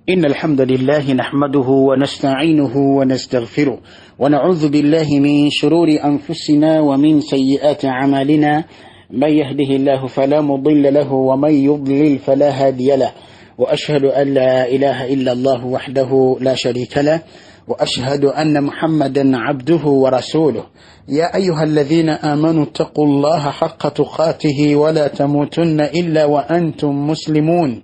إن الحمد لله نحمده ونستعينه ونستغفره ونعوذ بالله من شرور أنفسنا ومن سيئات أعمالنا من يهده الله فلا مضل له ومن يضلل فلا هادي له وأشهد أن لا إله إلا الله وحده لا شريك له وأشهد أن محمدا عبده ورسوله يا أيها الذين آمنوا اتقوا الله حق تقاته ولا تموتن إلا وأنتم مسلمون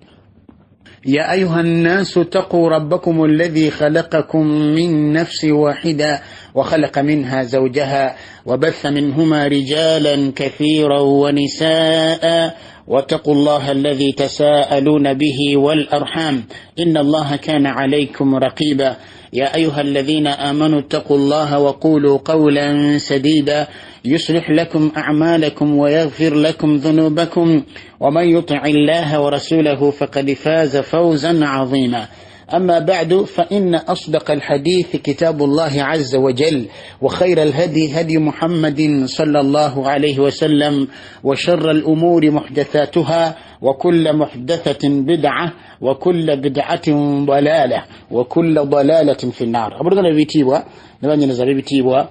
يا أيها الناس اتقوا ربكم الذي خلقكم من نفس واحدة وخلق منها زوجها وبث منهما رجالا كثيرا ونساء واتقوا الله الذي تساءلون به والأرحام إن الله كان عليكم رقيبا يا أيها الذين آمنوا اتقوا الله وقولوا قولا سديدا يصلح لكم أعمالكم ويغفر لكم ذنوبكم ومن يطع الله ورسوله فقد فاز فوزا عظيما أما بعد فإن أصدق الحديث كتاب الله عز وجل وخير الهدي هدي محمد صلى الله عليه وسلم وشر الأمور محدثاتها وكل محدثة بدعة وكل بدعة ضلالة وكل ضلالة في النار أبرغنا بيتيبوا نباني نزل بيتيبوا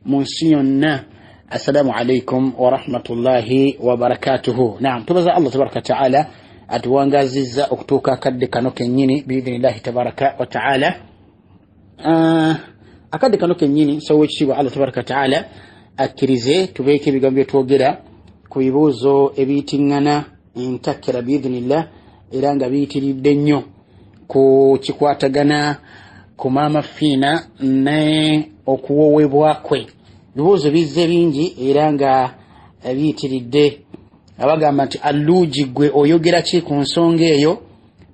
منسينا السلام عليكم ورحمة الله وبركاته نعم تبزع الله تبارك وتعالى atuangaziza okutuuka akadde kano kennyini biidhinillahi tabaraka wa taala akadde kano kennyini sowe ekitiibwa Allah tabaraka wa taala akkirize tubeeko ebigambo byetwogera ku bibuuzo ebiyitiŋŋana ntakkira biidhinillah era nga biyitiridde nnyo ku kikwatagana ku maama fiina ne okuwoowebwa kwe bibuuzo bizze bingi era nga biyitiridde abagamba nti alluugi gwe oyogera ki ku nsonga eyo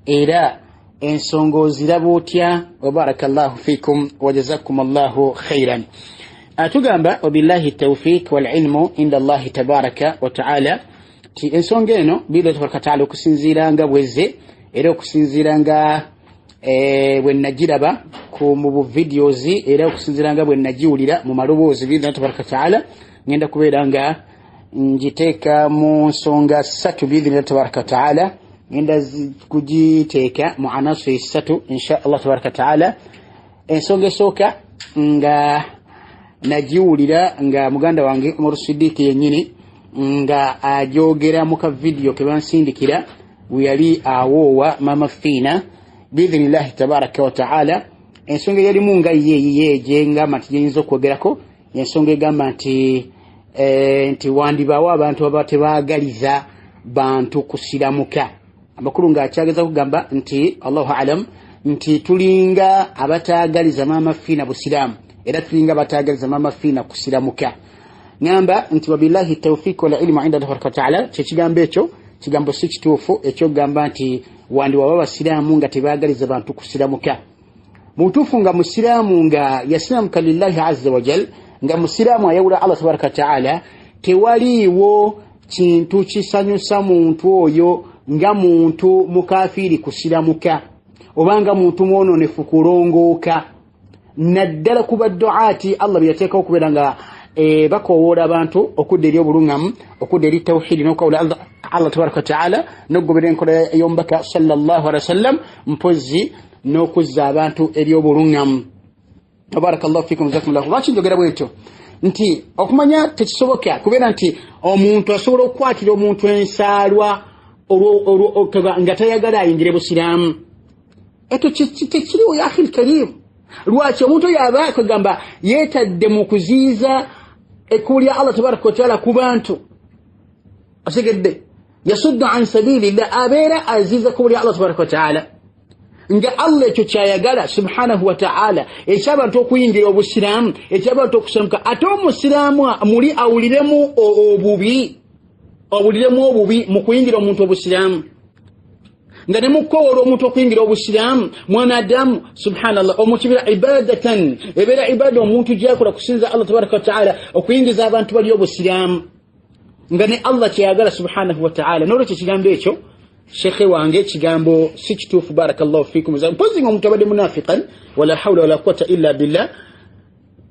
era ensonga oziraba otya wa barakallahu fikum wa jazakum allahu khairan atugamba wabillahi tawfiq wal ilmu inda allahi tabaraka wa taala ti ensonga eno billahi tabaraka wa taala okusinziiranga bwezze era okusinziiranga bwe nagiraba mu videos era okusinziiranga bwe nagiwulira mu maloboozi billahi tabaraka wa taala ngenda kubeera nga njiteeka mu nsonga ssatu biidhinillahi tabaraka wa taala ngenda kugiteeka mu anasiri ssatu insha allah tabaraka wa taala ensonga esooka nga nagiwulira nga muganda wange Umar Siddiq yennyini nga ajoogera mu ka video ke bansindikira bwe yali awoowa maama fiina biidhinillahi tabaraka wa taala ensonga yalimu nga yeeje ngamba nti gyeyinza okwogerako ensonga egamba nti wandibaawo abantu aba tebaagaliza bantu kusiramuka amakulu ng'akyageza kugamba nti allahu alam nti tulinga abataagaliza maama fiina busiraamu era tulinga abataagaliza maama fiina kusiramuka ngamba nti wabillahi tawfiq wal ilmu inda Allah tabaraka wa taala kyekigambo ekyo kigambo si kituufu ekyokugamba nti wandibaawo abasiraamu nga tebaagaliza bantu kusiramuka mutuufu nga musiraamu nga yasiramuka lillahi azza wa jal nga musiraamu ayawula Allah tabaraka wa taala tewaliiwo kintu kisanyusa muntu oyo nga muntu mukafiiri kusiramuka obanga muntu mwononefu kulongooka naddala ku badduaati Allah bye yateekawo okubeera nga bakowoola abantu okudda eri obuluŋŋamu okudda eri tawhidi n'okawula Allah tabaraka wa taala n'okugobera enkola y'omubaka sallallahu alaihi wasallam mpozzi n'okuzza abantu eri obuluŋŋamu barakallahu fikum jazakumullahu lwaki njogera bwetyo nti okumanya tekisoboka kubeera nti omuntu asobola okukwatira omuntu ensaalwa nga tayagala ayingire busiraamu ekyo tekiriwo ya akhil karim lwaki omuntu oyo aba kugamba yeetadde mu kuziiza ekkubo lya Allah tabaraka wa taala ku bantu ategedde yasuddu an sabilillah abeera aziiza ekkubo lya Allah tabaraka wa taala nga Allah ekyo kyayagala subhanahu wa ta'ala ekyabantu okuyingira obusiraamu ekyabantu okusiramuka ate omusiraamu muli awuliremu obubi mu kuyingira omuntu obusiraamu nga ne mukowoola omuntu okuyingira obusiraamu mwanadamu subhanallah omukibira ibadatan ebeera ibada omuntu gyakola kusinza Allah tabaraka wa ta'ala okuyingiza abantu bali obusiraamu nga ne Allah kyayagala subhanahu wa ta'ala n'olwekyo kigambo ekyo shekhe wange kigambo si kituufu barakallahu fikum mpozi nga omuntu abadde munafiqan wala hawla wala quwwata illa billah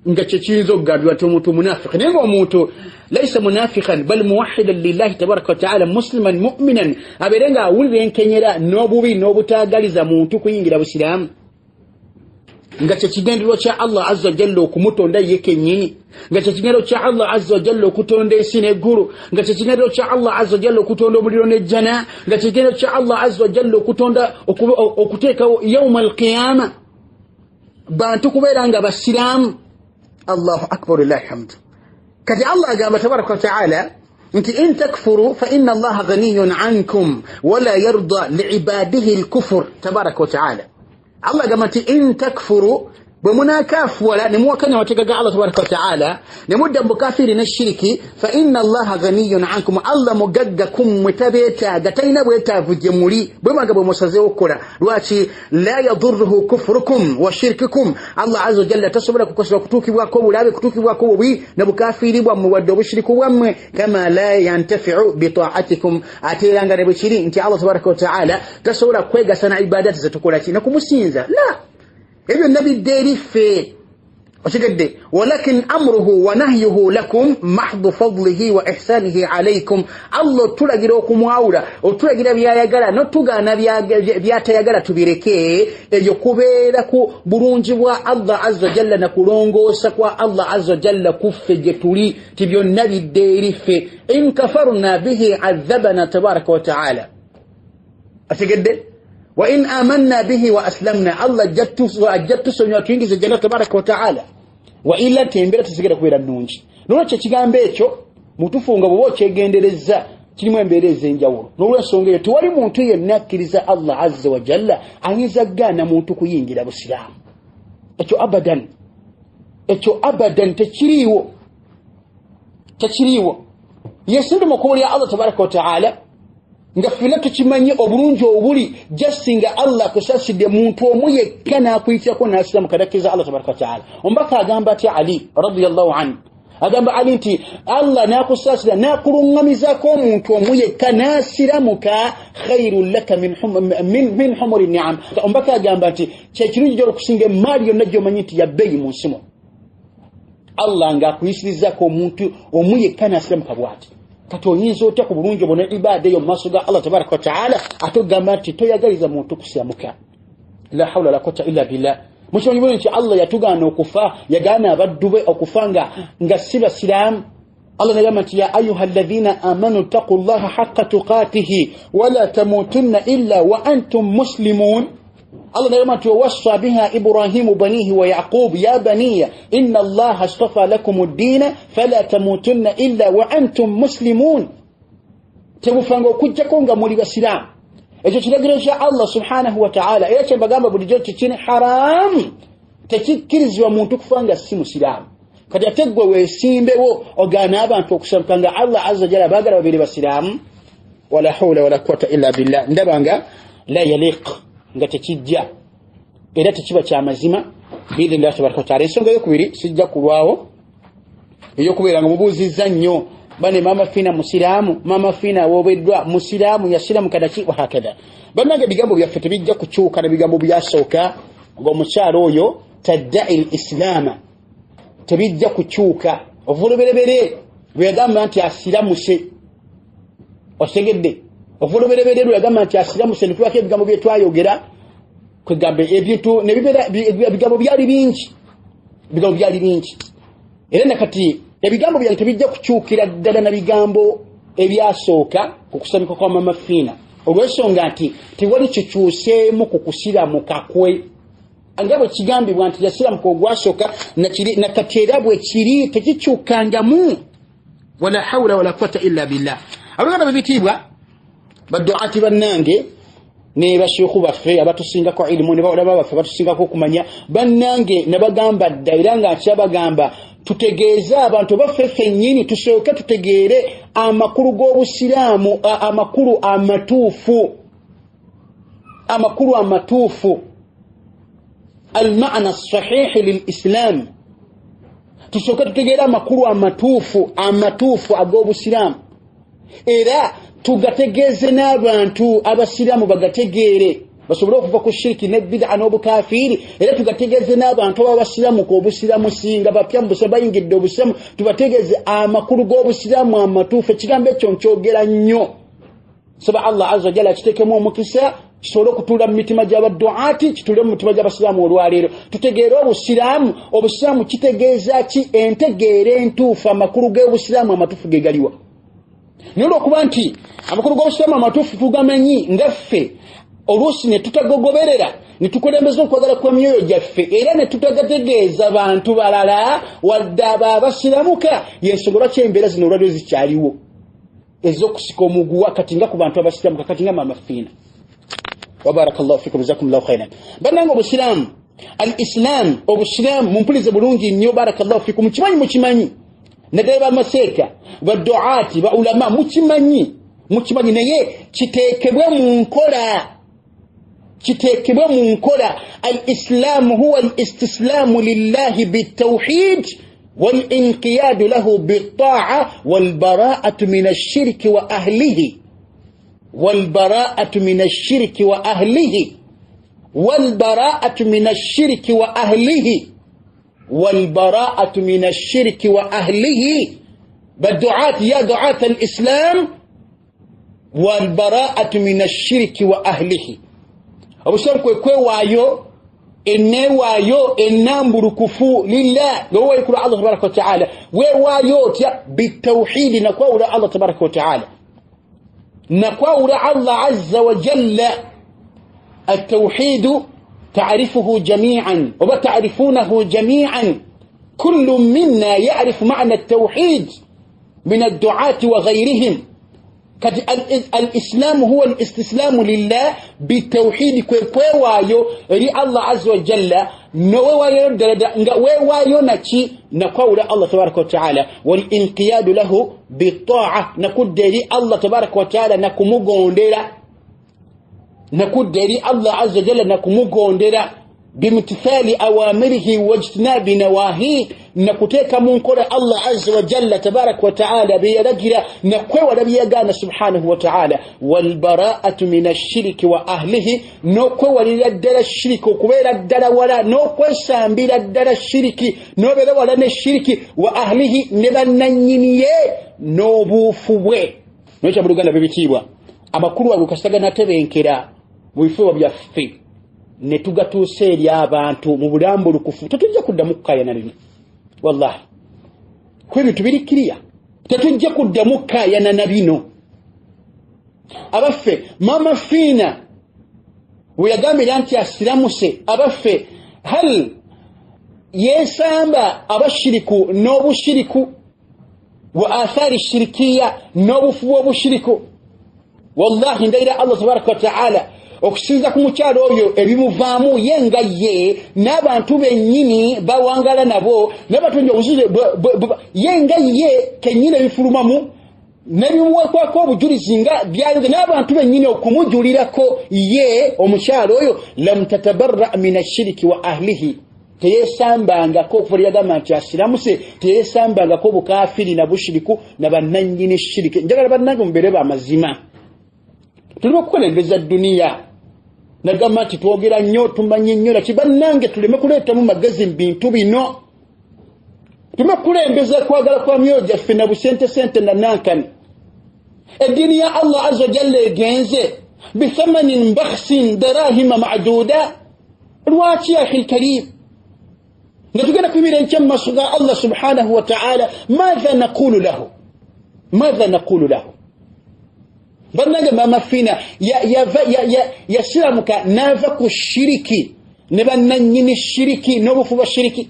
ngache chinzo gabi watu mtu munafiq nengo mtu laysa munafiqan bal muwahhidan lillahi tabaraka wa ta'ala musliman mu'minan aberenga awulire nkenyera nobubi nobutagaliza muntu kuyingira busilamu ngache kigendero cha Allah azza jalla okumutonda yeke nyinyi ngache kigendero cha Allah azza jalla okutonda esine guru ngache kigendero cha Allah azza jalla okutonda omuliro ne jana ngache kigendero cha Allah azza jalla okutonda okuteeka yawm al-qiyamah bantu kuberanga basilamu Allahu akbar lillahi hamd kati Allah gamba tabaraka wa ta'ala انت ان تكفروا فان الله غني عنكم ولا يرضى لعباده الكفر تبارك وتعالى Allah gamati in takfuru bwemunakafu wala nemuwakanya wategaga Allah tabaraka wa ta'ala nemudda mukafiri na shiriki fa inna Allah ghaniyun ankum Allah mugagga kumwe tabeta gataina bwetavu jemuli bwemaga bwemusaze okola lwachi la yadurruhu kufrukum wa shirkukum Allah azza jalla tasobora kukosa kutukibwa ko bulabe kutukibwa ko bwi na bukafiri bwa muwadde obushiriku bwamwe kama la yantafi'u bi ta'atikum atiranga ne bushiri nti Allah tabaraka wa ta'ala tasobora kwega sana ibadati zatukola kina kumusinza la ibn nabi deri fe osigede walakin amruhu wa nahyuhu lakum mahdhu fadlihi wa ihsanihi alaykum Allah tulagira okumwawula otulagira byayagala notugana byatayagala tubireke ebyo kubeera ku bulungi bwa Allah azza jalla na kulongosa kwa Allah azza jalla kuffe je tuli tibyo nabi deri fe in kafarna bihi azabana tabaraka wa ta'ala osigede وإن آمنا به وأسلمنا الله جدت سنة تنجز الجنة تبارك وتعالى وإلا تنبير تسجل كبير النونج نولا تشيغان بيتشو متفونغ بوو تشيغندرزا كلمة مبيرز نجاور نولا سونغ توالي مونتو ينكرز الله عز وجل أنيزا غانا مونتو كيينجي لابو السلام اتشو أبدا تشريو يسند مقول يا الله تبارك وتعالى nga filatu chimanyi obulunjo obuli justinga Allah kusaside muntu omuye kana kuitya ko nasilamu kadakiza Allah tabaraka taala ombaka agamba ati Ali radiyallahu anhu agamba Ali nti Allah nakusasida nakulungamiza ko muntu omuye kana silamuka khairul laka min humuri ni'am ombaka agamba ati kyekirungi joro kusinga mali yonajjo manyiti ya beyi munsimo Allah nga kuyisiriza ko muntu omuye kana silamuka bwati katoyinzo otya ku bulungi bona ibade yo masuga Allah tabaraka wa taala atogamba ati toyagaliza muntu kusiamuka la hawla la quwwata illa billah mushoni bone nti Allah yatugana okufa yagana abadube okufanga nga siba silam Allah nagamba ati ya ayyuhalladhina amanu taqullaha haqqa tuqatihi wala tamutunna illa wa antum muslimun Allah nagamba ati wasa biha Ibrahimu banihi wa Yaqub ya baniya inna Allah astafa lakum ad-din fala tamutunna illa wa antum muslimun tebufanga okujja konga muri basilamu ekyo kiragiro kya Allah subhanahu wa ta'ala era kyembagamba bulijjo kikini haram tekikirizibwa muntu kufanga si musilamu kati ate gwe weesimbewo ogaana abantu okusamukanga Allah azza jalla baagala babiri basilamu wala hawla wala quwwata illa billah ndabanga la yaliq nga tekijja era tekiba kya mazima bidhi Allah tabaraka taala ensonga yokubiri sijja kulwawo eyokubeeranga mubuuzizza nnyo bane mama fina musilamu mama fina wobeddwa musilamu yasilamu kadaki wa hakada bannange bigambo byaffe tebijja kukyuka na bigambo byasooka ng'omukyalo oyo tadda'i al-islaama tebijja kukyuka ovuluberebere bwegamba nti asilamuse osegedde ovuluberebere bwegamba nti asilamuse nitwako ebigambo byetwayogera kwegambe ebintu nebibera bigambo byali bingi era nakati ebigambo byali tebijja kukyukira ddala na bigambo ebyasooka kukusabika kwa mama fina olw'ensonga nti tewali kikyuseemu ku kusiramuka kwe angabo kigambibwa nti yasiramuka ogwasooka nakati era bwe kiri tekikyukangamu wala hawla wala quwwata illa billah abaganda bebitiibwa badduati bannange ne bashekhu baffe abatusingako ilmu ne bawulaba baffe abatusingako okumanya bannange ne bagamba dda era nga kyabagamba tutegeeza abantu baffe ffennyini tusooke tutegeere amakulu g'obusiraamu amakulu amatuufu almaana sahihi lilislam tusooke tutegeere amakulu amatuufu ag'obusiraamu era tugategeeze n'abantu abasiraamu bagategeere basobole okuva ku shiriki ne bid'a n'obukafiri era tugategeze n'abantu b'abasiramu ko obusiramu singa bapya mu busiramu bayingidde obusiramu tubategeze amakulu g'obusiramu amatuufu ekigambo ekyo nkyogera nnyo saba Allah azza jalla kitekemu omukisa kisobole okutuula mu mitima gy'abaduati kituule mu mitima gy'abasiraamu olwaleero tutegeere obusiraamu kitegeeza ki entegeera entuufu amakulu g'obusiraamu amatuufu ge galiwa naye olw'okuba nti amakulu g'obusiraamu amatuufu tugamanyi ngaffe oluusi ne tutagogoberera ne tukulembeza okwagala kw'emyoyo gyaffe era ne tutagategeeza bantu balala wadde abo abasiramuka y'ensonga lwaki embeera zino olwaliro zikyaliwo ez'okusika omuguwa kati nga ku bantu abasiramuka kati nga mamafiina wabarakallahu fikum jazakumullahu khairan bananga obusiraamu al-islam obusiraamu mumpulize bulungi nnyo barakallahu fikum mukimanyi naddala bamaseeka baduati baulama mukimanyi naye kiteekebwe mu nkola al-islamu huwa al-istislamu lillahi bitawhid والانقياد له بالطاعة والبراءة من الشرك وأهله والبراءة من الشرك وأهله والبراءة من الشرك وأهله والبراءة من الشرك وأهله بالدعاة يا دعاة الإسلام والبراءة من الشرك وأهله أبو سامكو كوي وايو enewayo enamburukufu lillah ngo wayikura Allah tabaraka wa taala wewayo tya bitawhid na kwaula Allah tabaraka wa taala na kwaula Allah azza wa jalla التوحيد تعرفه جميعا وتعرفونه جميعا كل منا يعرف معنى التوحيد من الدعاة وغيرهم الإسلام هو الاستسلام لله بالتوحيد كويوايو ري الله عز وجل نووايو نتي نقول الله تبارك وتعالى والانقياد له بالطاعة نقول ري الله تبارك وتعالى نقول ري الله عز وجل نكمغوندera بامتثال أوامره واجتناب نواهيه نكتيك منكر الله عز وجل تبارك وتعالى بيرجل نكوى ونبيغان سبحانه وتعالى والبراءة من الشرك وأهله نكوى للدر الشرك وكوير الدر ولا نكوى سامبيل الدر الشرك نوبر ولا الشرك وأهله نبنينيه نوبوفوه نوشا بلغانا ببتيبوا أما كلوا بكستغانا تبينكرا ويفوا بيافي netugatuuse eri abantu mu bulambulukufu tetujja kuddamu kukkaayana lino wallahi ku ebintu birikiriya tetujja kuddamu kukkaayana na bino abaffe mama fiina we yagambira nti asiramuse abaffe hal yesamba abashiriku n'obushiriku wa athari shirikiya n'obufu bw'obushiriku wallahi ndayira Allah tabaraka wa ta'ala okusinza ku mukyalo oyo ebimuvaamu yenga ye n'abantu bennyini bawangala nabo n'abatonja obuzuze yenga ye kennyini ebifulumamu n'ebimuwekwako obujulizi nga byayoge n'abantu bennyini okumujulirako ye omukyalo oyo lam tatabarra min ashiriki wa ahlihi teyesambangako okuva lyagamba nti asiramuse teyesambangako bukafiri na bushiriku na bannannyini shiriki njagala bannange mubeere b'amazima tulime okukulembeza duniya nagamba nti twogera nnyo tumanyi nnyo laki bannange tuleme kuleetamu magezi mu bintu bino tuleme kulembeza kwagala kwa myoyo gyaffe na busente na nankani eddiini ya Allah azza jalla egenze bithamanin bakhsin darahima ma'duda lwaki ya akhi alkarim nga tugenda kubira ekyamaaso ga Allah subhanahu wa ta'ala madha naqulu lahu bannange mama fina yasiramuka nava ku shiriki ne bannannyini shiriki n'obufu bwa shiriki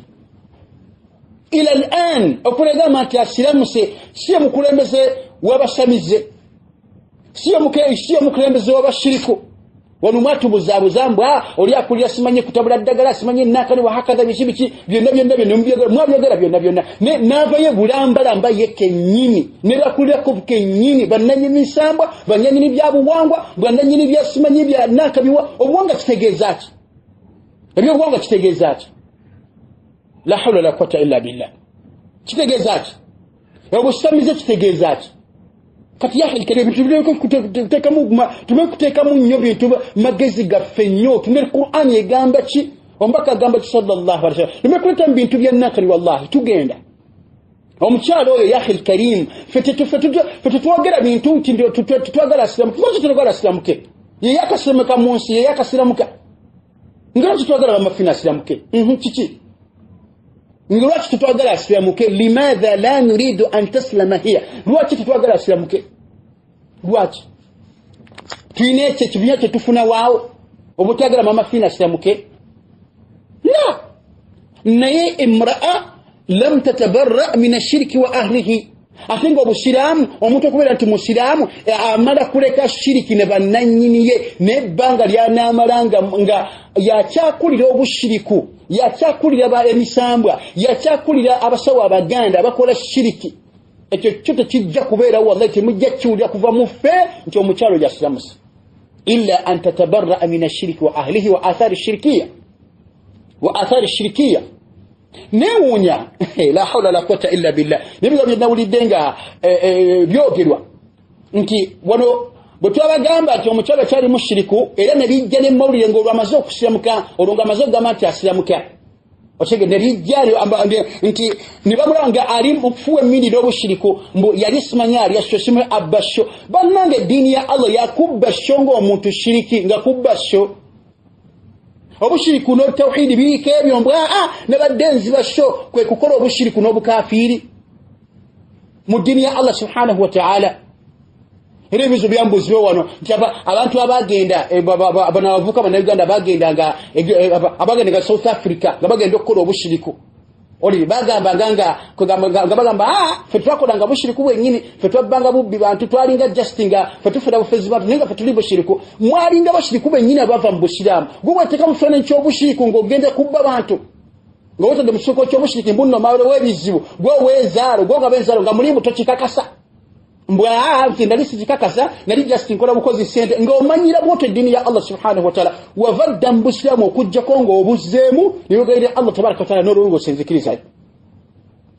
ila al'an okulegama nti asiramuse siye mukulembeze w'abasamize siye mukulembeze w'abashiriku wano mwatubuzabuza mbwa oli akulira simanye kutabula ddagala simanye nakani wa hakadha biki byonna mwabyogera byonna navayo bulambalamba ye kennyini ne bakulirako kennyini bannannyini nsambwa bannannyini byabuwangwa bannannyini bya simanye bya nakabiwa obuwanga kitegeeza ki ebyobuwanga kitegeeza ki la hawla la quwwata illa billah kitegeeza ki obusamize kitegeeza ki kati ya kale tumekuteka mu nnyo bintu magezi gaffe nnyo tunel Qur'an egamba ki ombaka gamba sallallahu alaihi wasallam tumekuleta bintu bya nakali wallahi tugenda omukyalo oyo ya akhil karim fete twogera bintu nti ndio twagala Islamu tukoze twagala Islamu ke ye yakasilamuka munsi ye yakasilamuka ngalo twagala amafina Islamu ke chichi ngirwaki tutwagala Islamuke limadha la nuridu an taslama hiya lwaki tutwagala Islamuke lwaki tuineche kibinya kye tufuna wao obutagala mama fina Islamuke la naye imraa lam tatabarra min ash-shirki wa ahlihi afinga obushiramu omuntu okubera nti musiramu amala kuleka shiriki ne bananyiniye ne banga lya namalanga nga yakyakulira obushiriku yakyakulira ba emisambwa yakyakulira abasawo abaganda abakola shiriki ekyo kyote kijja kubeera wallahi temujja kiwulira kuva mu ffe nti omukyalo yasiramusa illa an tatabarra min ash-shirki wa ahlihi wa athari ash-shirkiyya newunya la hawla la quwwata illa billah nibiga byenawuliddenga byogerwa nti wano bwetwabagamba ati omukyalo kyali mushiriku era ne bijja ne mawulire ng'olwamaze okusiramuka olwo ng'amaze okugamba nti asiramuka okege ne lijja nti ne bamulanga ali mukufuwa emiriro obushiriku mbu yali simanya ali ashosimwe abbasho bannange eddiini ya Allah yakubba sho ng'omuntu shiriki nga kubba sho obushiriku n'obutawhidi biiko ebyo mbwa ne baddenzi basho kwe kukola obushiriku n'obukafiiri mu ddiini ya Allah subhanahu wa ta'ala era ebizo byambuzibwa wano nti abantu abagenda banabavuka bannayuganda bagendanga abagenda South Africa nga bagenda okukola obushiriku oli bagamba ffe twakolanga bushiriku bwennyini ffe twabbanga bubbi bantu twalinga justinga ffe tufuna bufezi bantu naye nga ffe tuli bushiriku mwalinga bushiriku bwennyini abava mu busiraamu gwe bweteka mu kifaananyi ky'obushiriku ng'ogenda kubba bantu nga wetadde mu kisuuko ky'obushiriki mbunno mawere w'ebizibu gwe weezaalo gwe nga benzaalo nga mulimu tokikakasa mbwa nti nali sikikakasa nali just nkola bukozi sente ng'omanyira bw'oto eddiini ya Allah subhanahu wa ta'ala wavadda mu busiraamu okujjako ng'obuzzeemu niwegairira Allah tabaraka wa ta'ala n'olwongo senzikirizayo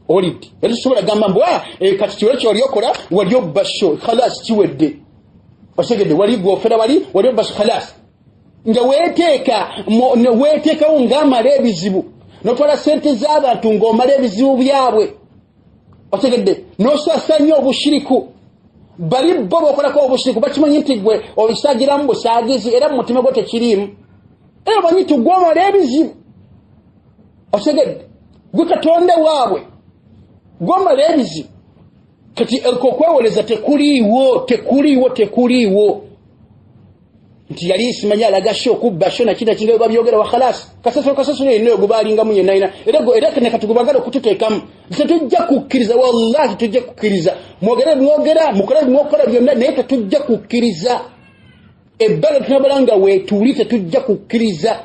olidde era tusobola gamba mbwa kati kiwere kyoli okola wali obbasho khalas kiwedde osegedde wali gwofera wali obbasho khalas nga weeteekawo ng'amala ebizibu n'otwala sente z'abantu ng'omala ebizibu byabwe otegedde n'osasanya obushiriku bali bo bokolako obushiriku bakimanyi nti gwe obisagiramu busaagizi era mu mutima gwo tekiriimu era omanyi nti gw'omala ebizibu otegedde gwe katonda waabwe gw'omala ebizibu kati okwewoleza tekuliiwo nti yali simanya alaga sho kubba sho nakina kinga babyogera wa khalas kasasiro ino gubalinga munye naina era kene katugubagala okututeekamu tetujja kukkiriza wallahi tujja kukkiriza mwogera mukola byonna naye tetujja kukkiriza ebbala tunabalanga weetuli tetujja kukkiriza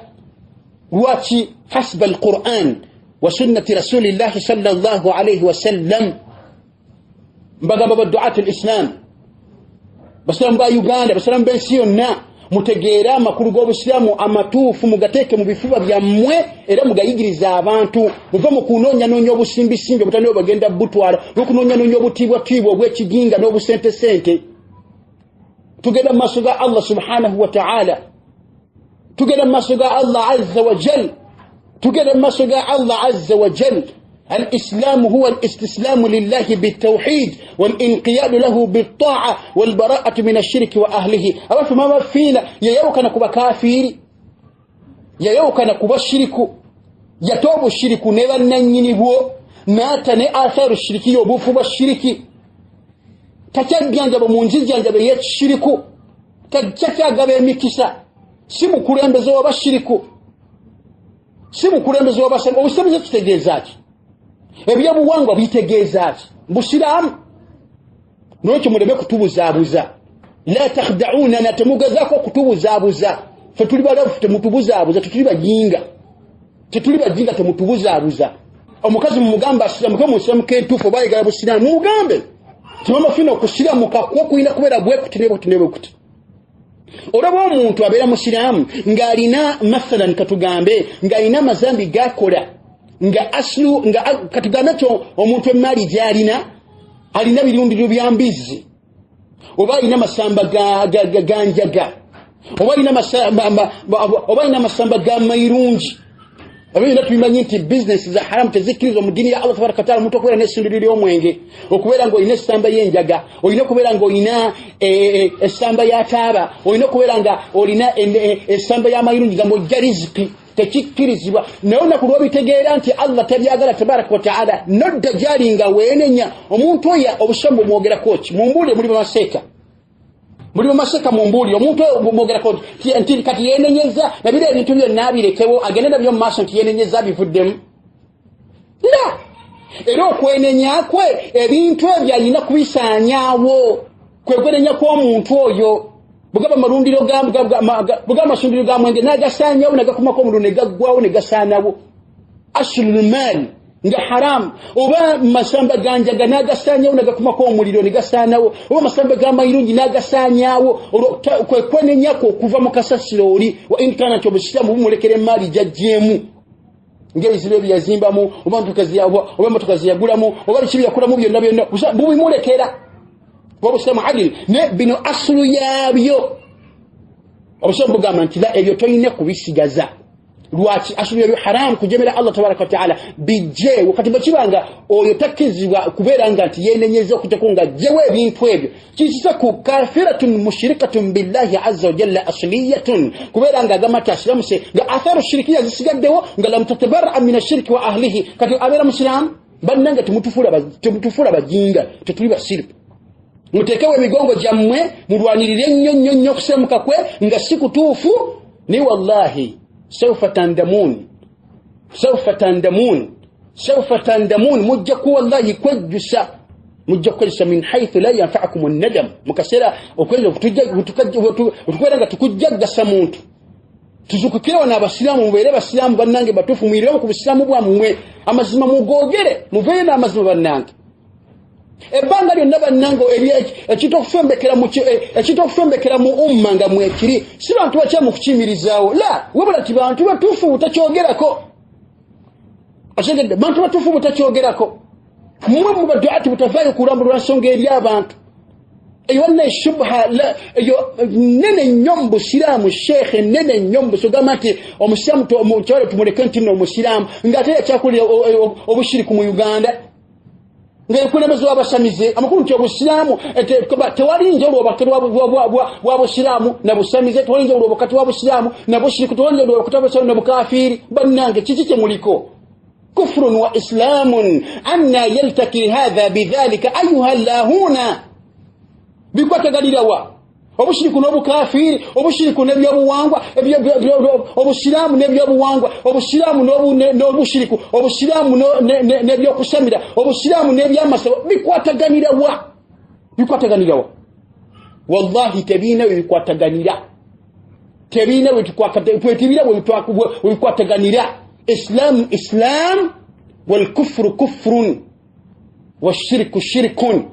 lwaki hasba alquran wa sunnati rasulillahi sallallahu alayhi wasallam mbagamba baduatu alislam basalamu ba Uganda basalamu b'ensi yonna mutegeera amakulu g'obusiraamu amatuufu mugateeke mu bifuba byammwe era mugayigiriza abantu muve mu kunoonya obusimbisimbi obutandiro bagenda butwala n'okunoonya obutiibwatiibwa obw'ekiginga n'obusentesente tugenda mu maaso ga Allah subhanahu wa ta'ala tugenda mu maaso ga Allah azza wa jal tugenda mu maaso ga Allah azza wa jal الإسلام هو الاستسلام لله بالتوحيد والانقياد له بالطاعة والبراءة من الشرك وأهله أما فما فينا ييوكنا كبا كافير ييوكنا كبا الشرك يتوب الشرك نيبا نينيبو ناتني آثار الشرك يوبوفو بالشرك تتجانجب منزجانجب يتشرك تتجانجب مكسا سيبو كورين بزواب الشرك سيبو كورين بزواب الشرك وستمزة تتجيزاتي ebyabuwangwa bitegeeza ati busiraamu n'ekyo muleme kutubuzaabuza la takhda'una natemugezaako okutubuzaabuza ffe tuli balafu temutubuzaabuza tetuli bajinga temutubuzaabuza omukazi mumugamba asiramuke mu nsiramuka entuufu oba ayagala busiraamu mugambe timamafina okusiramuka kuba kulina kubeera bwekuti olaba omuntu abeera musiraamu ng'alina mathalan katugambe ng'alina amazambi gakola nga aslu nga katugambe omuntu emaali gyalina alina birundiro bya mbizi oba ina masamba ganjaga oba ina masamba ga mairungi abina tumanyi nti business za haram tezikirizo mu dini ya Allah tabaraka taala muntu okubeera n'essundiro ly'omwenge okubeera ng'olina essamba y'enjaga olina okubeera ng'olina essamba ya taaba olina okubeera nga olina essamba y'amayirungi nga mojja riziki tekikkirizibwa naye olunaku lw'obitegeera nti Allah tabyagala tabaraka wataala nodda gyali nga weenenya omuntu oyo obusambo omwogerako ki mumbuulire muli bamaseka mumbuulire omuntu oyo omwogerako nti kati yeenenyeza nabira ebintu byonna abirekewo agende nabyo mu maaso nti yeenenyeza abivuddemu la era okwenenya kwe ebintu ebyo alina kubisaanyaawo kwekwenenya kw'omuntu oyo bugaba amasundiro ga mwenge n'agasaanyaawo nagakumako omuliro ne gaggwawo ne gasaanawo aslul maal nga haram oba masamba ganjaga n'agasaanyaawo nagakumako omuliro ne gasaanawo oba masamba g'amayirungi n'agasaanyaawo kwekwenenyako okuva mu kasasiro oli wa inkana nti obusiraamu bumulekera emaali gyajjeemu ng'ebizibu ebyo yazimbamu oba motoka ziyagulamu oba biki byakulamu byonna bubimulekera wabusema adil ne bino asulu yabyo obusema bugamba nti la ebyo toyine kubisigaza lwaki asulu yabyo haram kujemera Allah tabaraka taala bijje wakati bakibanga oyo takizibwa kubeera nga nti yenenyeza okutakunga jewe ebintu ebyo kisisa ku kafiratun mushrikatun billahi azza wa jalla asliyatun kubeera nga gamata aslamuse nga atharu shirikiya zisigaddewo nga lam tatabarra min ashirki wa ahlihi kati abera muslim bannanga tumutufula bajinga tetuli basiru mutekewe migongo jammwe mulwanirire nnyo okusemuka kwe nga sikutuufu ni wallahi sawfa tandamun mujja ku wallahi kwejjusa mujja kwejjusa min haythu la yanfa'akum an-nadam mukasera okwezo tukwera nga tukujjaggasa muntu tuzukukirawo n'abasiraamu mubeere basiraamu bannange batuufu mwiriramu ku busiraamu bwammwe amazima mugogere muveeyo n'amazima bannange ebbanga lyonna bannange ekitokufembekera mu umma nga mwekiri si bantu bakya mu kukimirizaawo la wabula ti bantu batuufu butakyogerako ategedde bantu batuufu butakyogerako mmwe mu baduati butavaayo kulambulwa nsonga eri abantu eyo wanna eshubha eyo nene nnyo mu busiraamu sheekhe nene nnyo mu busogamba nti omusiraamu kyalo tumuleke nti nno omusiraamu ng'ate yakyakulira obushiriku mu Uganda ng'ekulembeze w'abasamize amakulu nti obusiraamu tewali njawulo wakati w'abusiraamu na busamize tewali njawulo wakati w'abusiraamu na bushiriku tewali njawulo wakati w'abusiraamu na bukafiiri bannange kiki kye muliko kufrun wa islaamun anna yaltaki hadha bidhalika ayuha llahuna bikwatagalirawa obushiriku n'obukafiri obushiriku n'ebyobuwangwa obusiraamu n'ebyobuwangwa obusiraamu n'obushiriku obusiraamu n'ebyokusamira obusiraamu n'ebyamasabo bikwataganirawa wallahi tebiina bikwataganira tebiina bikwataganira islam wal kufrun washirku shirkun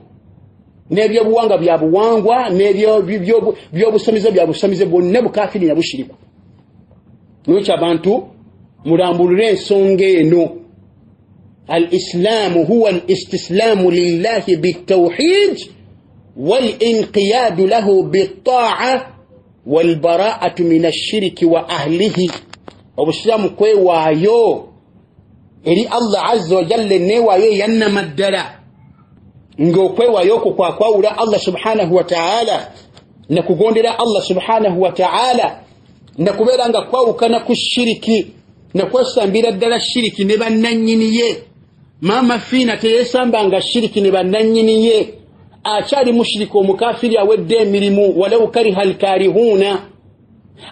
n'ebyobuwanga bya buwangwa n'ebyobusamize bya busamize bwonna bukafiri na bushiriku n'ekyo abantu mulambulire ensonga eno al-islamu huwa al-istislamu lillahi bitawhid wal-inqiyadu lahu bit-ta'a wal-bara'atu min ash-shirki wa ahlihi obusiramu kwewaayo eri Allah azza wa jalla newaayo yannama ddala ng'okwewaayo okwo kwakwawula Allah subhanahu wa ta'ala na kugondera Allah subhanahu wa ta'ala na kubeera nga kwawukana ku shiriki na kwesambira ddala shiriki ne bannannyiniye maama fiina teyesambanga shiriki ne bannannyiniye akyali mushiriki omukafiri awedde emirimu walau kariha alkarihuna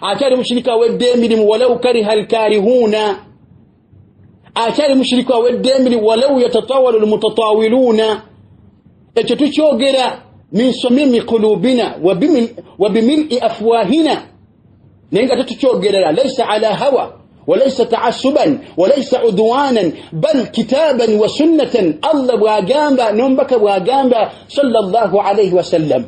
akyali mushiriki awedde emirimu walau kariha alkarihuna akyali mushiriki awedde emirimu walau yatatawalu almutatawiluna ekyo tukyogera min samimi qulubina wa bimil'i afwahina naye nga tetukyogerera laysa ala hawa وليس تعصبا وليس عدوانا بل كتابا وسنة الله بواغامبا نمبك بواغامبا صلى الله عليه وسلم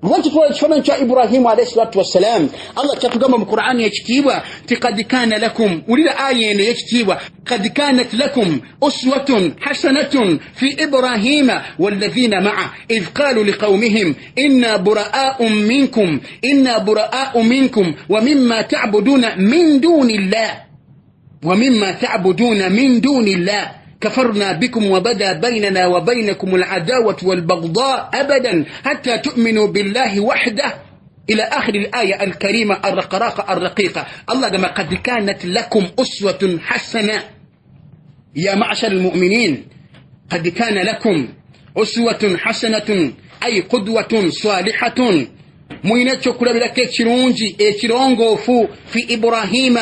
lwaki tuwa ekifaananyi kya Ibrahimu alayhi salatu wassalam Allah kyatugamba mu Qur'ani ekitiibwa ti qad kana lakum ulira aya eno ekitiibwa qad kanat lakum uswatun hasanatun fi Ibrahima walladhina ma'a idh qalu liqaumihim inna buraa'un minkum wa mimma ta'buduna min dunillah كفرنا بكم وبدا بيننا وبينكم العداوة والبغضاء أبدا حتى تؤمنوا بالله وحده إلى آخر الآية الكريمة الرقيقة الله كما قد كانت لكم أسوة حسنة يا معشر المؤمنين قد كان لكم أسوة حسنة أي قدوة صالحة موينة كلا بلك اتشرونغوفو في إبراهيم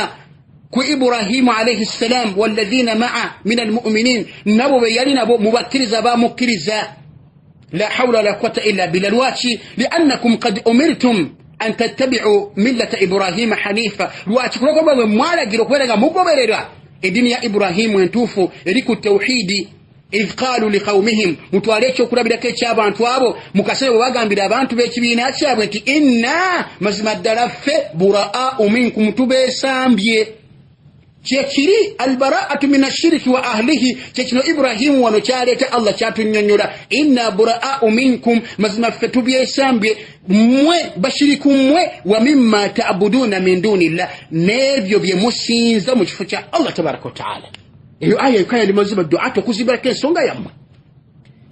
كإبراهيم عليه السلام والذين معه من المؤمنين نبو بيالين مبكرزة مكرزة لا حول ولا قوة إلا بالواتي لأنكم قد أمرتم أن تتبعوا ملة إبراهيم حنيفة الواتي كلكم مالا جلوكولا مبررة الدنيا إبراهيم وينتوفوا إليكو التوحيد إذ قالوا لقومهم متواليتشو كلا بلكي تشابا انتوابو مكاسر وواغان بلابانتو بيتبينات شابا إنا مزمد لفة براء منكم تبي سامبيه Chekiri albara'atu min ash-shirki wa ahlihi chekino Ibrahim wano chareta Allah chatunyonyola inna bura'u minkum mazma fatubiye sambe mwe bashiriku mwe wa mimma ta'buduna min dunillah nebyo bye musinza mu kifo kya Allah tabaraka taala iyo aya ikaya limaziba du'atu kuzimbira kensonga yamwe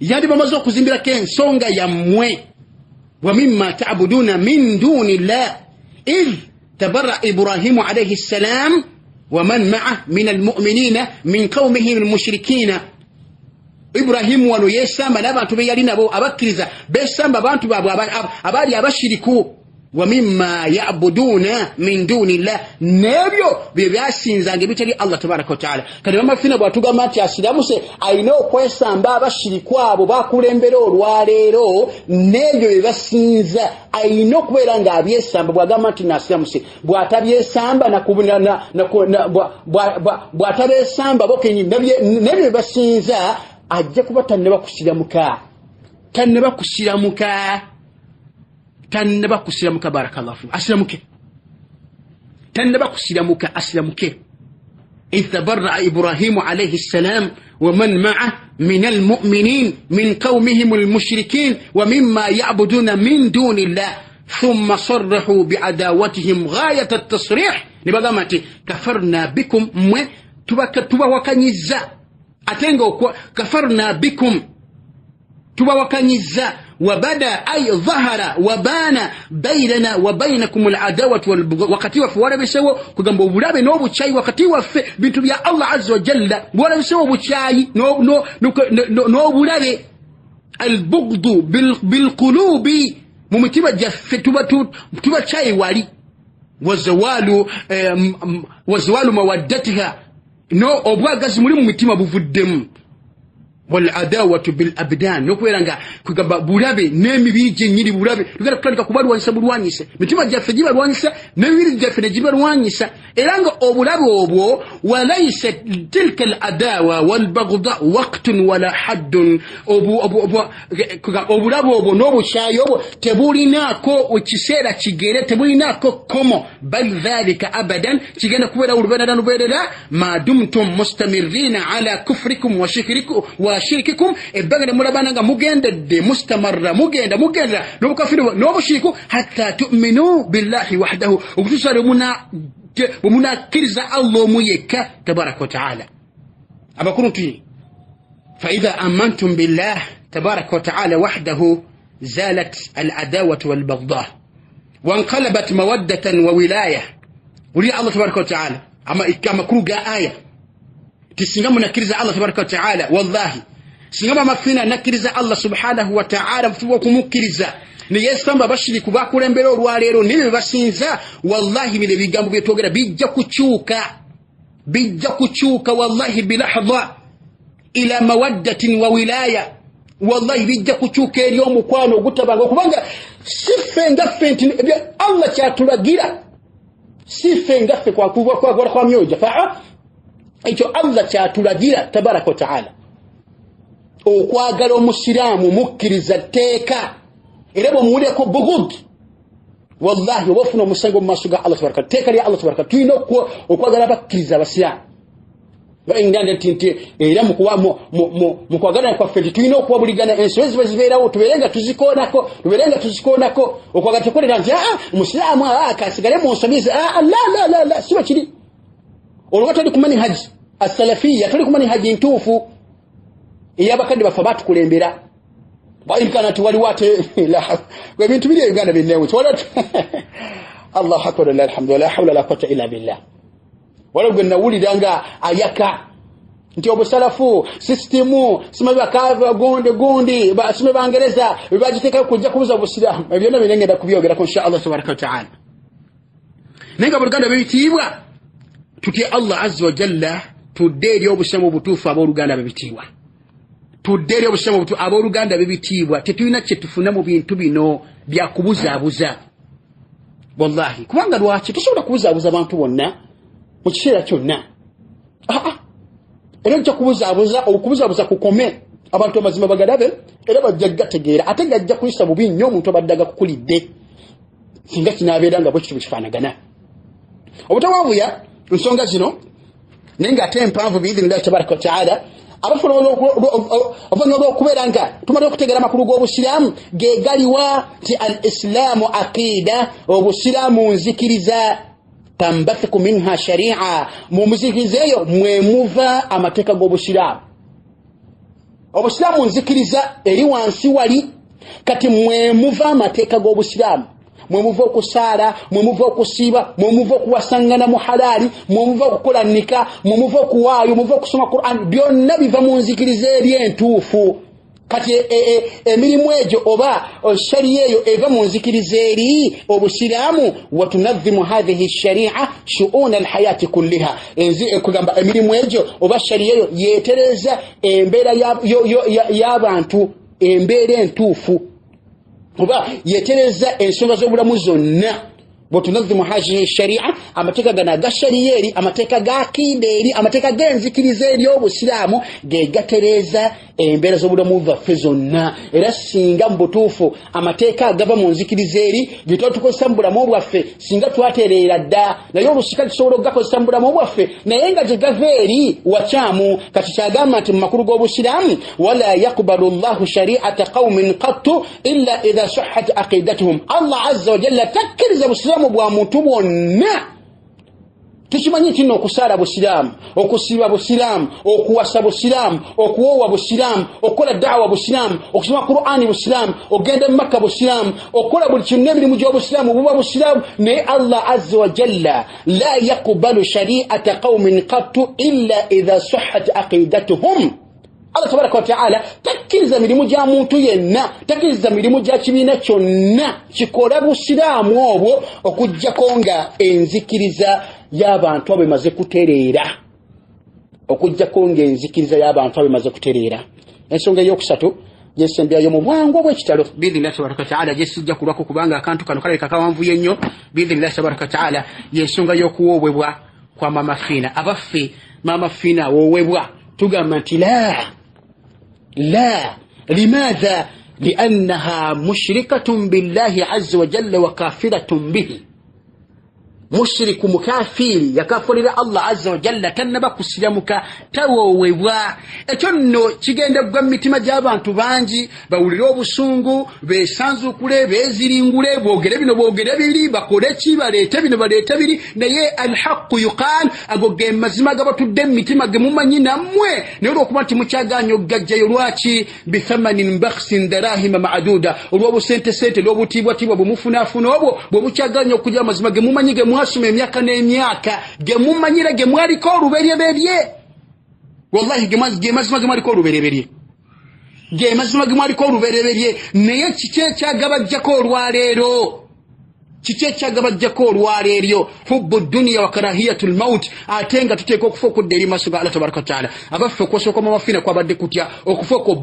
yandi bamazo kuzimbira kensonga yamwe wa mimma ta'buduna min dunillah idh tabarra Ibrahim alayhi salam ومن معه من المؤمنين من قومه المشركين إبراهيم ولو يسام نبانتو بيالين أبو أبكرزا بيسام بانتو أبالي أبشركو ومما يعبدون من دون الله نبيو بيبياسين زانجي بيتالي الله تبارك وتعالى كده ما فينا باتوغا ماتي أسلاموسي أينو كويسام بابشركوا أبو باكو لمبرو الواليرو نبيو بيبياسين زا أينو كويرانغا بيسام بابوغا ماتي ناسلاموسي بواتا بيسام بواتا بيسام بابوكي نبيو بيبياسين زا أجاكو باتنبا كسيراموكا تنبا كسيرامك بارك الله فيك أسلمك تنبا كسيرامك أسلمك إذ تبرأ إبراهيم عليه السلام ومن معه من المؤمنين من قومهم المشركين ومما يعبدون من دون الله ثم صرحوا بعداوتهم غاية التصريح نبغامتي كفرنا بكم تبا وكنيزا أتنغو كفرنا بكم تبا وكنيزا وبدا أي ظهر وبان بيننا وبينكم العداوة والبغضاء وقتي وفوار بيسوا كغامبو بولابي نو بوتشاي وقتي وف بنتو يا الله عز وجل ولا بيسوا بوتشاي نو بولابي البغض بالقلوب ممتبا جف تبا تشاي والي وزوال مودتها نو obwagazi muri mu mitima buvuddemu والعداوة بالأبدان نوكويرانغا كوغابا بولابي نيمي بيجي نيري بولابي لغانا كلانكا كوبالو وانسا بولوانيسا متما جاف جيبا الوانيسا نيري جاف جيبا الوانيسا إلانغا أبولابي أبو وليس تلك العداوة والبغضاء وقت ولا حد أبولابي أبو نوبو شاي أبو تبوليناكو وتسيرا تيجيرا تبوليناكو كومو بل ذلك أبدا تيجينا كويرا وربنا نبيرا ما دمتم مستمرين على كفركم وشكركم وشرككم إبغنا مربانا مجند مستمر مجند لو كفروا لو بشركوا حتى تؤمنوا بالله وحده وتصاروا منا كرز الله ميك تبارك وتعالى أما كنتي فإذا آمنتم بالله تبارك وتعالى وحده زالت العداوة والبغضاء وانقلبت مودة وولاية ولي الله تبارك وتعالى أما كما كروجا آية تسنغم نكرز الله تبارك وتعالى والله سنغم ما فينا نكرز الله سبحانه وتعالى فوق مكرزا niyesamba bashiri kubakulembera olwalero nibe basinza wallahi bile bigambo byetogera bijja kuchuka wallahi bilahdha ila mawaddatin wa wilaya wallahi bijja kuchuka eri omukwano gutabanga kubanga sife ngaffe Allah kyatulagira sife ngaffe kwa myoja faa ekyo Allah kyatulagira tabaraka wa taala okwagala omusiraamu mukkiriza tteeka Erebo muwulire ko bugud wallahi wafuna musango masuga Allah tabaraka tekali Allah tabaraka tuino okwagala bakkiriza abasiramu inganda tinte era mukwagala kwa fedi tuino okuwabuligana ensozi bazibeerawo tuberenga tuzikonako okwagala tekolera nti musiramu akasigale mu nsomizi la siba kiri olwo tuli kumani haji as-salafiyya tuli kumani haji ntuufu eyabakadde bafa batukulembera baimkana tuwali wate la kwa bintu bili Uganda binnewe twala Allah akbar la alhamdulillah hawla la quwwata illa billah wala gwenna wulidanga ayaka nti obusalafu systemu simabiba kava gondi basime bangereza bibajiteka kujja kubuza busiramu ebyonna binengenda kubyogera ko insha Allah tabaraka wa taala nenga buluganda bibitibwa tuti Allah azza wa jalla tuderi obushamu butufu aboluganda bibitibwa tuderi obushamu butufu aboluganda bibitibwa tetulina kyetufuna mu bintu bino bya kubuzabuza wallahi kubanga lwaki tusobola kubuzabuza abantu bonna mu kiseera kyonna era nja okubuzabuza kukome abantu amazima bagadabe era bajja gategeera ate gajja kuyisa bubi nnyo omuntu abaddaga kukulidde singa kinaabeeranga bwe kitu kifaanagana obutawabuya nsonga zino nenga ate empanvu biidhinillahi tabaraka wa taala abafuna oluvannyuma lw'okubeera nga tumalire okutegeera amakulu g'obusiraamu ge galiwa nti al islaamu aqida obusiraamu nzikiriza tambathiku minha sharia mu muzikiriza eyo mwemuva amateeka g'obusiraamu obusiraamu nzikiriza eri wansi wali kati mwemuva amateeka g'obusiraamu mwemuva okusaala mwemuva okusiiba mwemuva okuwasangana mu halaali mwemuva okukola nika mwemuva okuwaayo mwemuva okusoma Qur'an byonna biva mu nzikiriza eri entuufu kati emirimu egyo oba sharia eyo eva mu nzikiriza eri obusiraamu watunadhimu hadhihi sharia shu'una alhayati kulliha kugamba emirimu egyo oba sharia eyo yetereza embeera y'abantu embeera entuufu oba yetereza ensonga z'obulamu zonna watunadhimu hadhihi sharia amateeka gano aga sharia eri amateeka ga akida eri amateeka g'enzikiriza eri obusiraamu ge gatereza embeera z'obulamu bwaffe zonna era singa mu butuufu amateeka agava mu nzikiriza eri ge tuba tukozesa mu bulamu bwaffe singa twatereera dda naye olusika tusobola okugakozesa mu bulamu bwaffe naye nga gye gava eri wakyamu kati kyagamba nti mu makulu g'obusiraamu wala yaqbalu llahu shari'ata qaumin qattu illa idha sahhat aqidatuhum Allah azza wa jalla takkiriza busiraamu bwa muntu bwonna tukimanyi nti okusaala busiraamu okusiiba busiraamu okuwasa busiraamu okuwoowa busiraamu okukola da'wa busiraamu okusoma Qur'ani busiraamu ogenda mu Makka busiraamu okukola buli kintu n'emirimu gy'obusiraamu buba busiraamu naye Allah azza wa jalla la yaqbalu shari'ata qaumin qattu illa idha sahhat aqidatuhum Allah tabaraka wa ta'ala takkiriza mirimu gya muntu yenna takkiriza mirimu gya kibiina kyonna kikola busiraamu obwo okujjako nga enzikiriza y'abantu abo emaze kutereera okujjako nga enzikiriza y'abantu abo emaze kutereera ensonga ey'okusatu gyesembyayo mu bwangu obw'ekitalo biidhinillahi tabaraka wa ta'ala gyesijja kulwako kubanga akantu kano kalabika kawanvuyo nnyo biidhinillahi tabaraka wa ta'ala y'ensonga y'okuwoobwebwa kwa mama fiina abaffe mama fiina awoowebwa tugamba nti لا لماذا لأنها مشركة بالله عز وجل وكافرة به مشرك مكافر يكافر الله عز وجل تنبا كسلمك تووبwa ekyonno kigenda gwa mitima gy'abantu bangi bawulira obusungu besanzukule beziringule bwogere bino bwogere biri bakole ki baleete bino baleete biri naye alhaqu yuqal agoge mazima gabatudde mitima gemumanyi nammwe naye olwokuba nti mukyaganyo gajjayo lwaki bithamanin bakhsin darahima ma'duda olw'obusente lw'obutiibwatiibwa bwemufunaafuna obwo bwe mukyaganyo okujja amazima gemumanyi mwasoma emyaka n'emyaka gemumanyira gemwaliko olubereberye wallahi gemazima gemwaliko olubereberye gemazima gemwaliko olubereberye naye kiki ekyagabajjako olwaleero hubbu dunya wa karahiyatul maut ate nga tuteeka okufa okudda eri maaso ga Allah tabaraka wa taala abaffe okwosooka mu mafina kwabadde kutya okufa okwo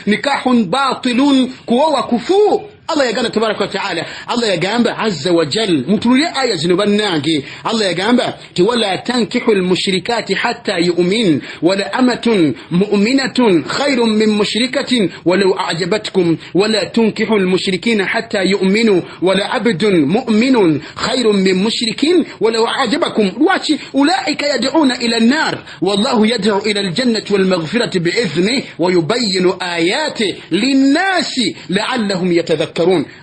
nikahun batilun kuwowa kufu Allah yagamba tabaraka wa ta'ala Allah yagamba azza wa jal mutulire aya zino bannange Allah yagamba ti wala tankihu almushrikati hatta yu'min wala amatun mu'minatun khairun min mushrikatin walau a'jabatkum wala tunkihu almushrikina hatta yu'minu wala abdun mu'minun khairun min mushrikin walau a'jabakum wachi ulaika yad'una ila an-nar wallahu yad'u ila al-jannati wal maghfirati bi'idhnihi wa yubayyinu ayatihi lin-nasi la'allahum yatadhakkarun.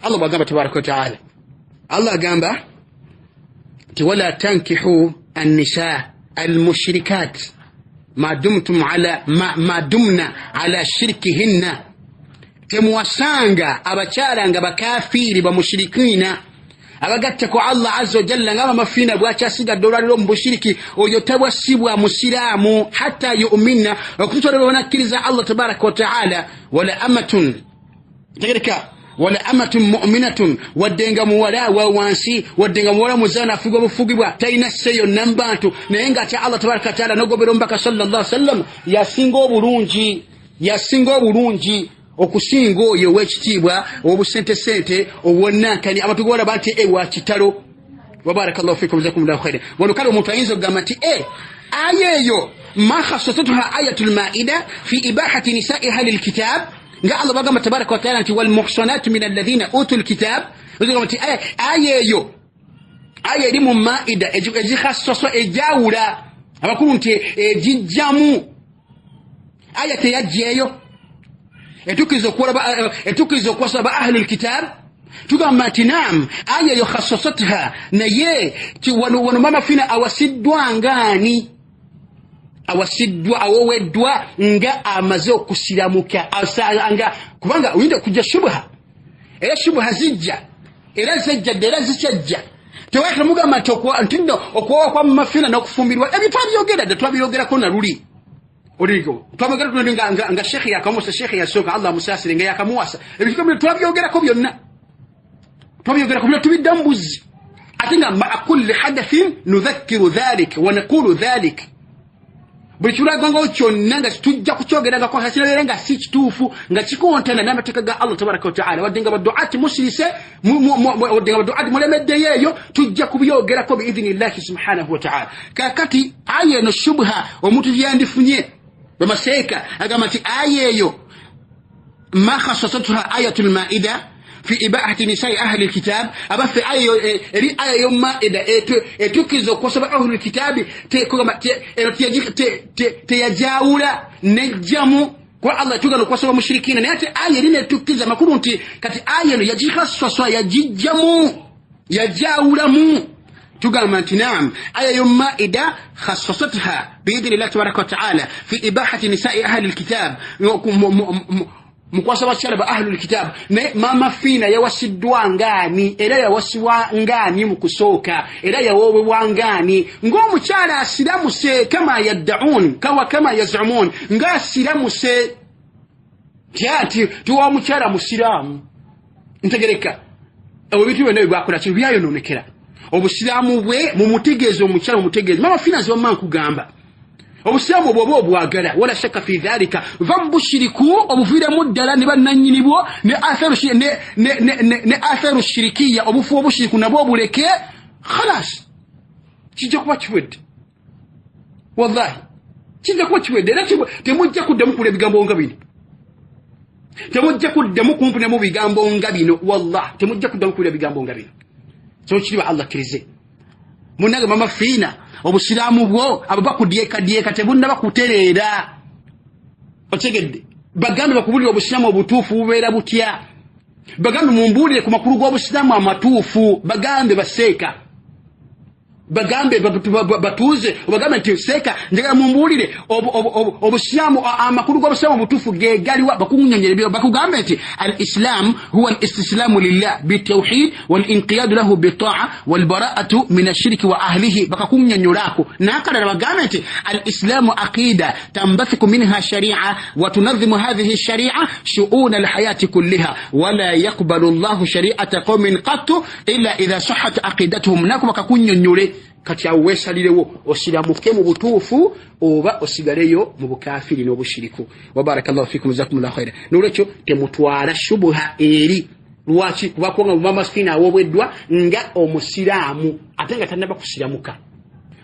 الله بقى تبارك وتعالى الله قام ولا تنكحوا النساء المشركات ما دمتم على ما دمنا على شركهن تموسانغا abacharanga bakafiri bamushrikina abagatte ko Allah azza jalla ngaba mafina bwacha siga dolalo mbushiriki oyo tabwasibwa musiramu hatta yu'minna okutolera nakiriza Allah tabaraka wa taala wala amatun tegereka wala amatun mu'minatun wadenga muwala wa wansi wadenga muwala muzana fugo bufugibwa taina seyo nambantu nayenga cha Allah tabaraka taala nogobero mbaka sallallahu alaihi wasallam yasingo bulungi okusingo yo wechitibwa obusente sente obwonakani abatugola bati ewa kitalo wabarakallahu fikum jazakumullahu khairan walukalo mutayinzo gamati ayeyo ma khassatuha ayatul maida fi ibahati nisa'i ahlil kitab nga Allah bagamba tabaraka wa taala wal muhsanatu min alladhina utul kitab uzigamati ayeyo iri mu maida ejikhassaswa ejawula abakulu nti ejijjamu ayate yajeyo etukizo kwasaba ahli alkitab tugamba tinam ayeyo khassasatha naye ti wano mama fina awasidwa ngani awasidwa awowedwa nga amaze okusiramuka anga kubanga uyinde kujja shubha era shubha zijja era zijja tewaka mugamba tokwa ntindo okwa kwa mafina na kufumbirwa ebitwabyogera twabiyogera ko na luli oligo twabagera tuninga nga shekhi yakamusa shekhi yasoka Allah musasire nga yakamuwasa ebikombe twabyogera ko byonna tubidambuzi atinga ma kulli hadathin nudhakkiru dhalik wa naqulu dhalik bulichula gongo kyonna nga tujja kukyogera ko hasira nga si kituufu nga kikontana n'amateeka ga Allah tabaraka wa taala wadenga baduati musrise wadenga baduati mulemedde yeyo tujja kubyogera ko biidhnillahi subhanahu wa taala kakati aye no shubha omuntu yandifunye bamaseka agamati ayeyo ma khassasatuha ayatul maida في إباحة نساء أهل الكتاب أبا في آية يوم مائدة etukizo kusaba أهل الكتاب تيجاولا نجمو kwa Allah tugano kwa sababu mushrikina ni ati aya lile tukiza makuru nti kati aya yajika swaswa yajijamu yajaulamu tugama tinam aya yawm maida khassasatha biidhni Allah tabaraka wa taala fi ibahati nisa'i ahli alkitab mukwasa bachala ba ahlul kitab ne mama fina yawasidwa ngani era yawasiwa ngani mukusoka era yawowe wangani ngomuchala asilamu se kama yad'un kama yaz'umun nga asilamu se kyati tuwa muchala musilamu ntegereka obitu bene bwakola kintu byayo nonekera obusilamu bwe mu mutegezo muchala mutegezo mama fina zo mankugamba obusilamu bwobo bwagala wala shaka fi dhalika vambushiriku obuvira muddala ne bannanyinibwo ne atharu shirikiya obufu obushiriku nabo buleke khalas kijja kuba kiwedde wallahi kijja kuba kiwedde era temujja kuddamu kule bigambo nga bino temujja kuddamu kumpuna mu bigambo nga bino wallahi temujja kuddamu kule bigambo nga bino so kiriwa Allah kirize munaga mama fina obusilamu bwo ababakudyeka tebunda bakuterera otegedde bagambe bakubulira obusilamu obutuufu bubeera butya bagambe mumbulire ku makulu g'obusilamu amatuufu bagambe baseeka bagambe batuuze bagambe nti seeka njagala mumbulire obusilamu amakulu g'obusilamu obutuufu gegaliwa bakunyonyere bakugambe nti al-islam huwa al-istislamu lillah bitawhid wal-inqiyad lahu bita'a wal-bara'atu min ash-shirk wa ahlihi bakakunyonyolako nakala bagambe nti al-islamu aqida tanbathiku minha shari'a wa tunadhimu hadhihi ash-shari'a shu'un al-hayati kullaha wa la yaqbalu Allahu shari'ata qawmin qattu illa idha sahhat aqidatuhum nakum bakakunyonyole kati awesalirewo osiramuke mu butuufu oba osigaleyo mu bukafiri n'obushiriku wa barakallahu fikum jazakumullahu khairan nulecho temutwala shubha eri lwaki kubakonga mama maskini awobweddwa nga omusiraamu ate nga tannaba kusiramuka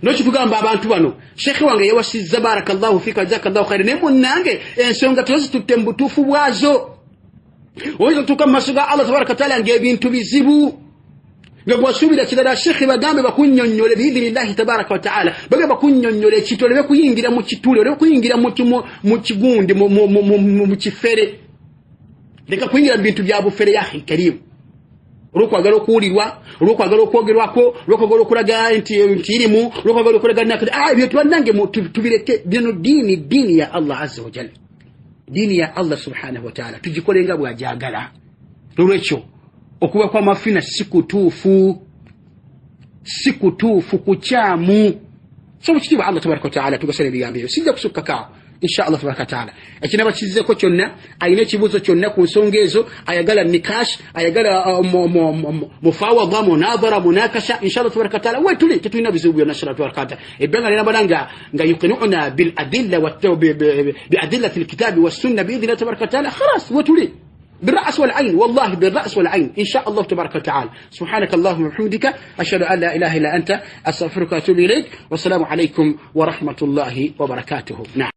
nokitugamba abantu bano shekhe wange yawasizza barakallahu fika jazakallahu khairan ne munnange ensonga tozitutte mu butuufu bwazo oyinza kutuuka mu maaso ga Allah tabaraka wataala ng'ebintu bizibu nga gwasuubira kirala shekhe bagambe bakunnyonnyole biidhinillahi tabaraka wataala bagambe bakunnyonnyole ekito olebe kuyingira mu kituli olebe kuyingira mu kigundi mu kifere leka kuyingira mu bintu bya bufere ya karimu olwokwagala okuwulirwa olwokwagala okwogerwako olwokwagala okulaga nti irimu olwokwagala okulaga ebyo tubannange tubireke bino diini ya Allah azza wa jalla diini ya Allah subhanahu wa ta'ala tugikolenga bw'ajagala olwekyo okuba kwa mafina sikutuufu kukyamu so mukitiibwa Allah tabaraka wa ta'ala tugasala ebigambo ebyo sijja kusukkakaawo inshallah tabaraka ta'ala ekinaba kizzeko kyonna ayina ekibuuzo kyonna ku nsonga ezo ayagala nikash ayagala mufawadha munadhara munakasha inshallah tabaraka ta'ala wetuli tetulina bizibu byonna inshallah tabaraka ta'ala ebbanga linabalanga nga yuqinuna bil adilla bi adillati alkitabi was sunna bi idhni tabaraka ta'ala khalas wetuli بالرأس والعين والله بالرأس والعين إن شاء الله تبارك وتعالى سبحانك اللهم وبحمدك أشهد أن لا إله إلا أنت أستغفرك وأتوب إليك والسلام عليكم ورحمة الله وبركاته نعم